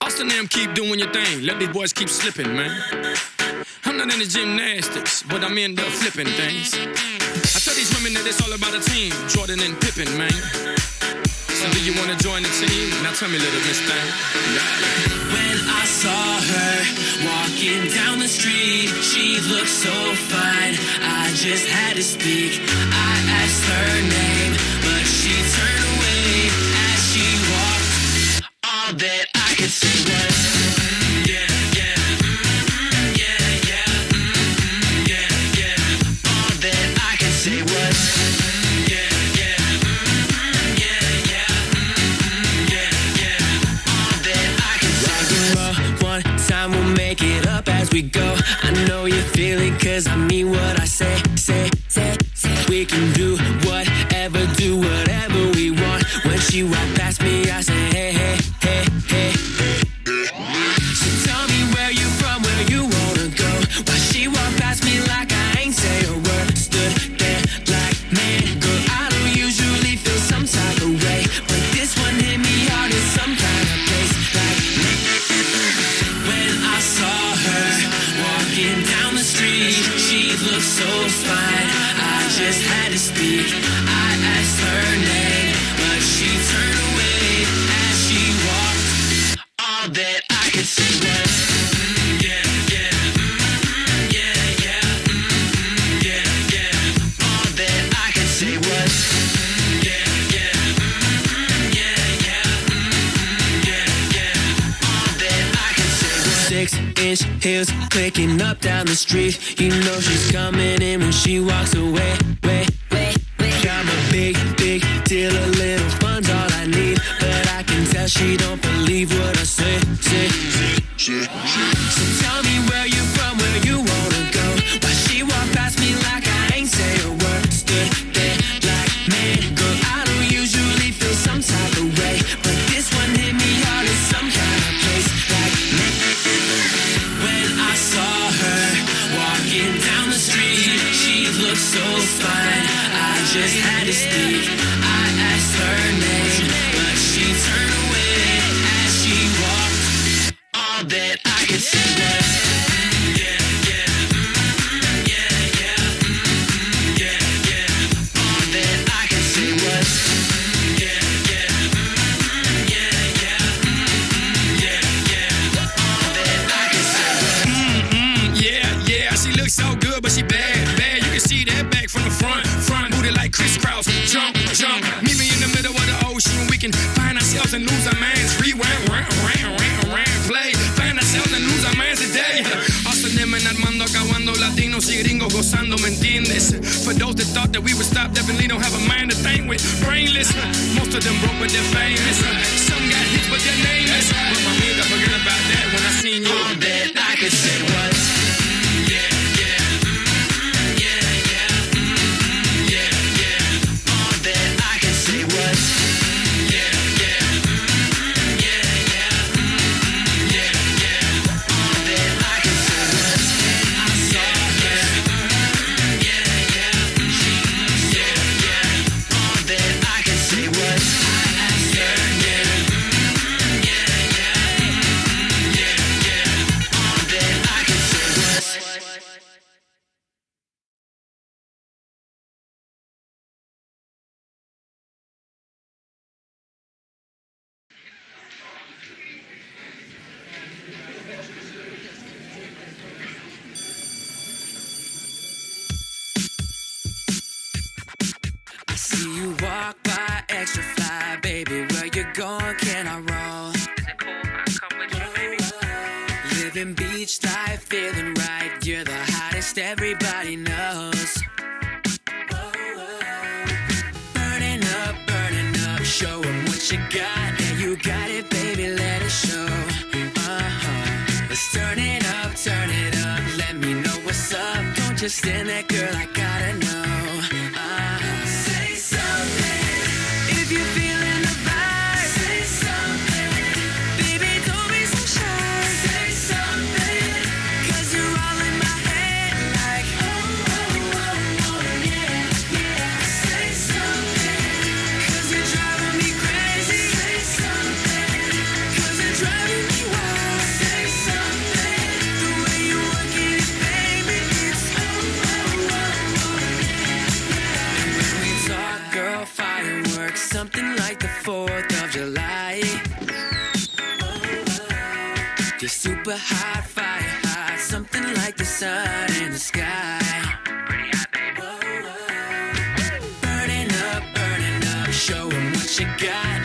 Austin them keep doing your thing. Let these boys keep slipping, man. I'm not into gymnastics, but I'm into flipping things. I tell these women that it's all about a team. Jordan and Pippen, man. So do you wanna join the team? Now tell me, little miss thing. When I saw her walking down the street, she looked so fine, I just had to speak. I asked her name, but she turned away as she walked. All that I could say was, yeah, yeah, yeah, yeah, yeah, yeah. All that I could say was, yeah, yeah, yeah, yeah, yeah, yeah. All that I could say was, one time we'll make it up as we go. I know you feel it 'cause I mean what I say. We can do whatever we want. When she walked past me, I say, hey, hey, hey, hey, hey. So tell me where you from, where you wanna go. Why she walked past me like I ain't say a word. Stood there like, man, girl, I don't usually feel some type of way, but this one hit me hard in some kind of place. Like, when I saw her walking down the street, she looked so fine, I just had to speak. I asked her name, but she turned away as she walked. All that I could say was, yeah, yeah, yeah, yeah, yeah, yeah. All that I could say was, yeah, yeah, yeah, yeah, yeah, yeah. All that I could say was 6-inch heels clicking up down the street. You know she's coming in when she walks away. I'm a big deal, a little fun's all I need, but I can tell she don't believe what I say. So tell me where you from, where you wanna go. Why she walked past me like I ain't say a word. Stood there like, man, girl, I don't usually feel some type of way, but this one hit me hard in some kind of place. Like, when I saw her walking down the street, she looked so fine, I just had to speak. I asked her name, but she turned away as she walked. All that I could say was, yeah, yeah, yeah, yeah, yeah, yeah. All that I could say was, yeah, yeah, yeah, yeah, yeah, yeah. All that I could say was, Yeah, she looks so good, but she bad. You can see that back from the front. Booty like crisscross. Jump. Meet me in the middle of the ocean. We can find ourselves and lose our minds. Rewind, play. Find ourselves and lose our minds today. Austin and Armando acabando, latinos y gringos gozando, ¿me entiendes? For those that thought that we would stop, definitely don't have a mind to think with. Brainless, most of them broke but they're famous. Some got hits but they're nameless. But my man, I forget about that when I seen you. all that I could say was, yeah, yeah, yeah, yeah, yeah, yeah. All that I could say was, yeah, yeah, yeah, yeah, yeah, yeah. All that I could say was, I saw her, yeah, yeah, yeah, yeah. All that I could say was, I asked her name, yeah, yeah, yeah, yeah. All that I could say was. I see you walk by extra fly, baby. Where you going? Can I roll? Is it cool if I come with you, baby? Living beach life, feeling right. You're the hottest, everybody knows. Burning up, show 'em what you got. Yeah, you got it, baby, let it show. Let's turn it up, let me know what's up. Don't just stand there, girl, I gotta know. Say something if you're feeling the vibe. Say something, baby, don't be so shy. Say something, 'cause you're all in my head like, oh, yeah, yeah. Say something, 'cause you're driving me crazy. Say something, 'cause you're driving me wild. like something like the 4th of July. You're super hot, fire hot, something like the sun in the sky. Burning up, show 'em what you got.